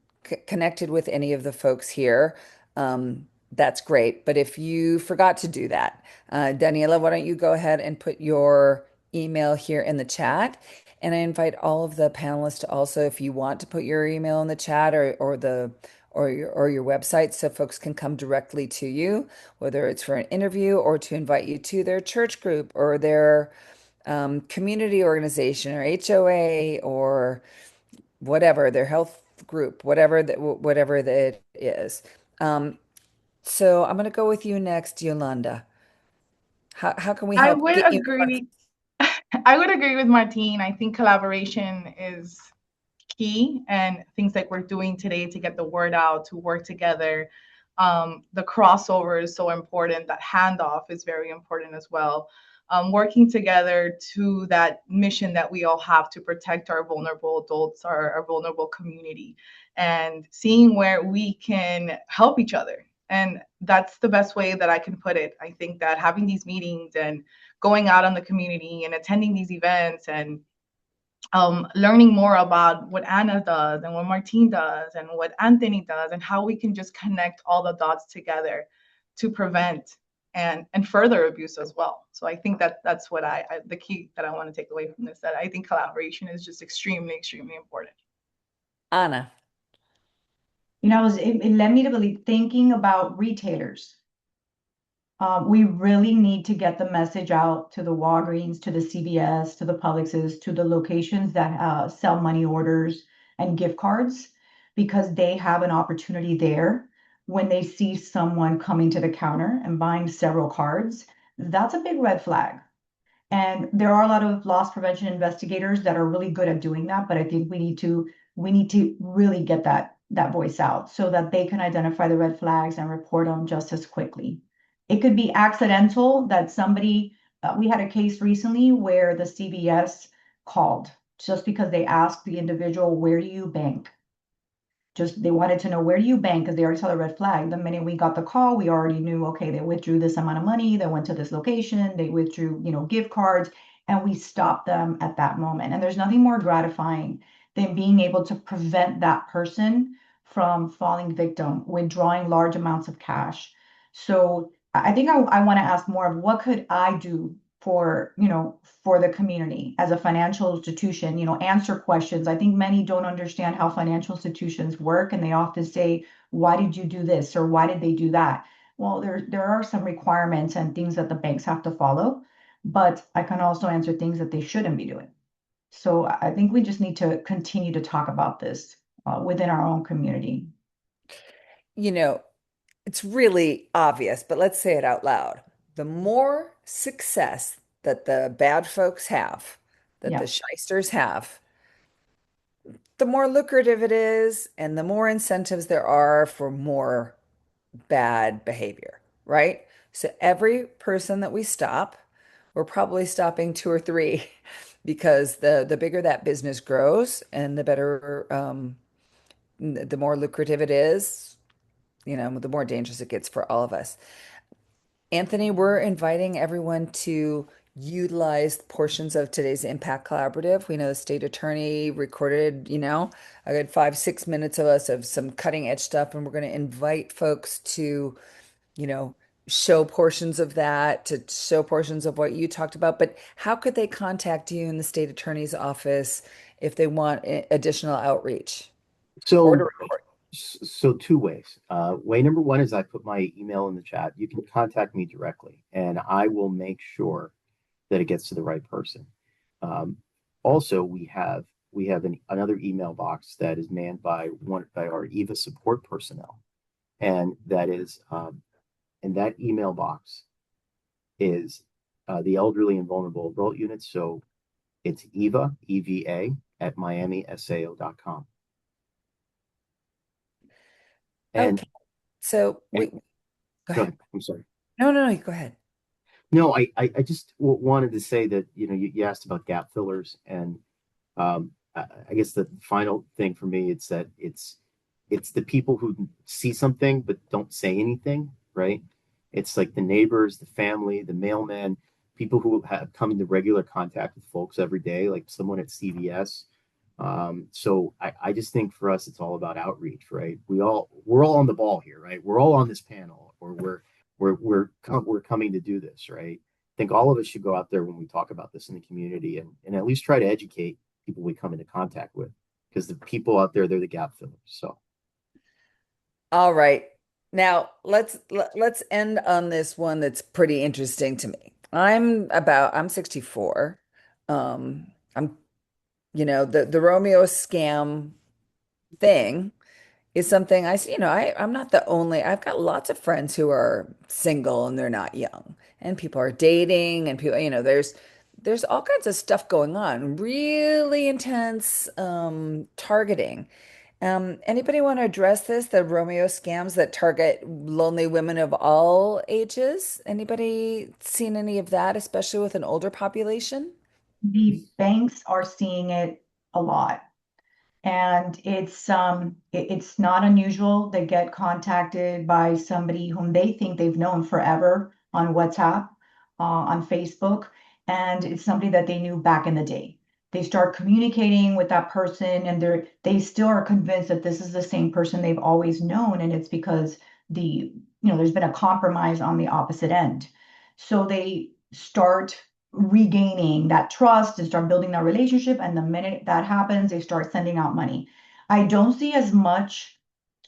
connected with any of the folks here, that's great. But if you forgot to do that, Daniela, why don't you go ahead and put your email here in the chat? And I invite all of the panelists to also, if you want to put your email in the chat or your website, so folks can come directly to you, whether it's for an interview or to invite you to their church group or their community organization or HOA or whatever, their health group, whatever that is. So I'm going to go with you next, Yolanda. How can we I help would get you in front of? agree. I would agree with Martine. I think collaboration is key, and things like we're doing today to get the word out, to work together. The crossover is so important. That handoff is very important as well. Working together to that mission that we all have to protect our vulnerable adults, our vulnerable community, and seeing where we can help each other. And that's the best way that I can put it. I think that having these meetings and going out in the community and attending these events and learning more about what Anna does and what Martine does and what Anthony does and how we can just connect all the dots together to prevent and further abuse as well. So I think that that's what the key that I want to take away from this, that I think collaboration is just extremely, extremely important. Anna? It led me to believe thinking about retailers. We really need to get the message out to the Walgreens, to the CVS, to the Publixes, to the locations that sell money orders and gift cards, because they have an opportunity there when they see someone coming to the counter and buying several cards. That's a big red flag. And there are a lot of loss prevention investigators that are really good at doing that, but I think we need to really get that voice out so that they can identify the red flags and report them just as quickly. It could be accidental that somebody, we had a case recently where the CVS called just because they asked the individual, where do you bank? Just they wanted to know, where do you bank? Because they already saw the red flag. The minute we got the call, we already knew, okay, they withdrew this amount of money, they went to this location, they withdrew, gift cards, and we stopped them at that moment. And there's nothing more gratifying than being able to prevent that person from falling victim, withdrawing large amounts of cash. So I think I want to ask more of what could I do for the community as a financial institution, answer questions. I think many don't understand how financial institutions work, and they often say, why did you do this? Or why did they do that? Well, there are some requirements and things that the banks have to follow, but I can also answer things that they shouldn't be doing. So I think we just need to continue to talk about this within our own community. You know, it's really obvious, but let's say it out loud. The more success that the bad folks have, that the Yeah. shysters have, the more lucrative it is, and the more incentives there are for more bad behavior, right? So every person that we stop, we're probably stopping two or three because the bigger that business grows and the better, the more lucrative it is, the more dangerous it gets for all of us. Anthony, we're inviting everyone to utilize portions of today's Impact Collaborative. We know the state attorney recorded, a good 5, 6 minutes of us of some cutting edge stuff, and we're going to invite folks to, you know, show portions of that, to show portions of what you talked about. But how could they contact you in the state attorney's office if they want additional outreach or to So, report? so two ways. Way number one is I put my email in the chat. You can contact me directly, and I will make sure that it gets to the right person. Um, Also, we have another email box that is manned by our EVA support personnel, and that email box is the elderly and vulnerable adult unit. So it's EVA at miamisao.com. And, Okay, so and we go go ahead. ahead. I'm sorry. No, go ahead. No, I just wanted to say that, you asked about gap fillers, and I guess the final thing for me, it's that it's the people who see something but don't say anything, right? It's like the neighbors, the family, the mailman, people who have come into regular contact with folks every day, like someone at CVS. So I just think for us, it's all about outreach, right? We're all on the ball here, right? We're all on this panel, or we're coming to do this, right? I think all of us should go out there when we talk about this in the community, and at least try to educate people we come into contact with, because the people out there, they're the gap fillers. So All right. Now let's end on this one that's pretty interesting to me. I'm 64. I'm the Romeo scam thing is something I see, I'm not the only, I've got lots of friends who are single and they're not young, and people are dating, and people, there's all kinds of stuff going on, really intense targeting. Anybody want to address this, the Romeo scams that target lonely women of all ages? Anybody seen any of that, especially with an older population? The banks are seeing it a lot. And it's not unusual. They get contacted by somebody whom they think they've known forever on WhatsApp, on Facebook, and it's somebody that they knew back in the day. They start communicating with that person, and they still are convinced that this is the same person they've always known, and it's because there's been a compromise on the opposite end. So they start regaining that trust and start building that relationship. And the minute that happens, they start sending out money. I don't see as much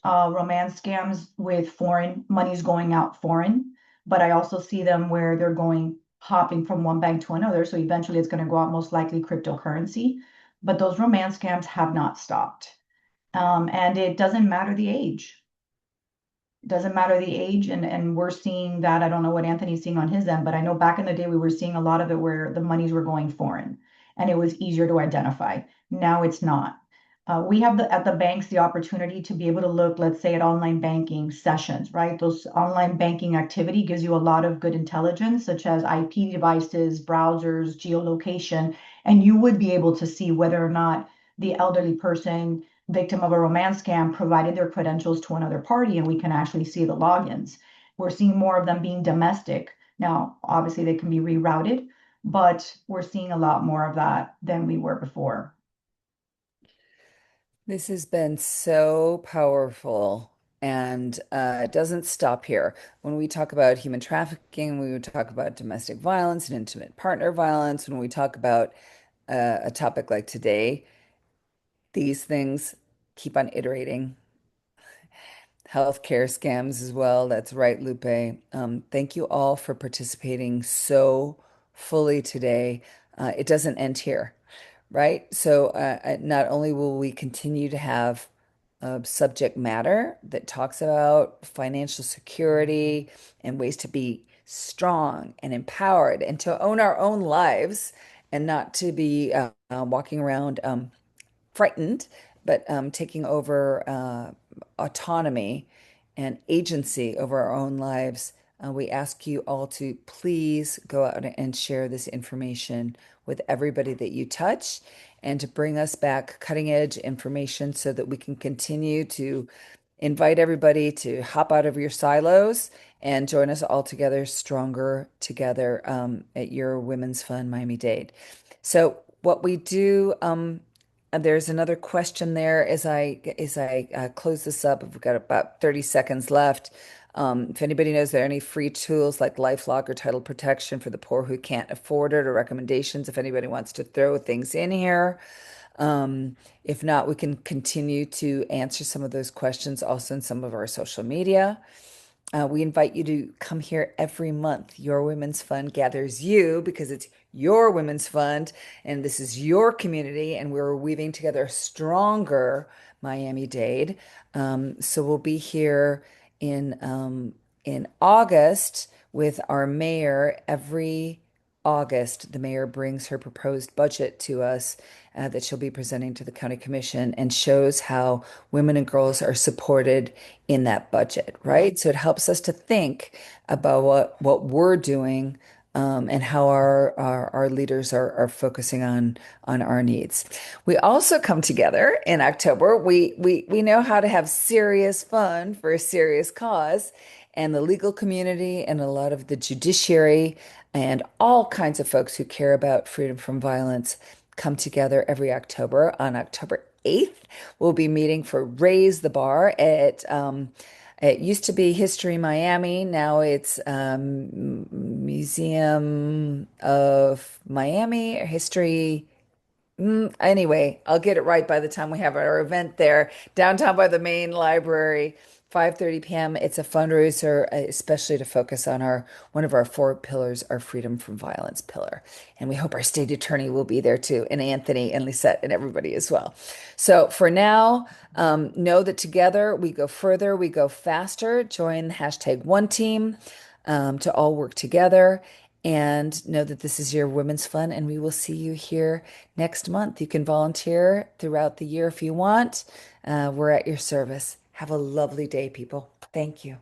romance scams with foreign monies going out foreign, but I also see them where they're going hopping from one bank to another. So eventually it's going to go out most likely cryptocurrency. But those romance scams have not stopped. And it doesn't matter the age. Doesn't matter the age, and we're seeing that. I don't know what Anthony's seeing on his end, but I know back in the day we were seeing a lot of it where the monies were going foreign and it was easier to identify. Now it's not. We have at the banks the opportunity to be able to look, let's say, at online banking sessions, right? Those online banking activity gives you a lot of good intelligence, such as IP devices, browsers, geolocation, and you would be able to see whether or not the elderly person victim of a romance scam provided their credentials to another party, and we can actually see the logins. We're seeing more of them being domestic. Now, obviously, they can be rerouted, but we're seeing a lot more of that than we were before. This has been so powerful, and it doesn't stop here. When we talk about human trafficking, we would talk about domestic violence and intimate partner violence. When we talk about a topic like today, these things keep on iterating. Healthcare scams as well. That's right, Lupe. Thank you all for participating so fully today. It doesn't end here, right? So not only will we continue to have subject matter that talks about financial security and ways to be strong and empowered and to own our own lives and not to be walking around frightened, but taking over autonomy and agency over our own lives. We ask you all to please go out and share this information with everybody that you touch, and to bring us back cutting edge information so that we can continue to invite everybody to hop out of your silos and join us all together, stronger together, at your Women's Fund Miami-Dade. So what we do, there's another question there as I close this up. We've got about 30 seconds left. If anybody knows there are any free tools like LifeLock or title protection for the poor who can't afford it, or recommendations, if anybody wants to throw things in here. If not, we can continue to answer some of those questions also in some of our social media. We invite you to come here every month. Your Women's Fund gathers you because it's your Women's Fund and this is your community, and we're weaving together a stronger Miami-Dade. So we'll be here in August with our mayor every August. The mayor brings her proposed budget to us that she'll be presenting to the county commission and shows how women and girls are supported in that budget, right? So it helps us to think about what we're doing and how our leaders are focusing on our needs. We also come together in October. We know how to have serious fun for a serious cause, and the legal community and a lot of the judiciary and all kinds of folks who care about freedom from violence come together every October. On October 8th, we'll be meeting for Raise the Bar at it used to be History Miami. Now it's Museum of Miami or History. Anyway, I'll get it right by the time we have our event there, downtown by the main library, 5:30 p.m. It's a fundraiser, especially to focus on our one of our four pillars, our freedom from violence pillar. And we hope our state attorney will be there too, and Anthony and Lisette and everybody as well. So for now, know that together we go further, we go faster. Join the hashtag One Team to all work together. And know that this is your Women's Fun, and we will see you here next month. You can volunteer throughout the year if you want. We're at your service. Have a lovely day, people. Thank you.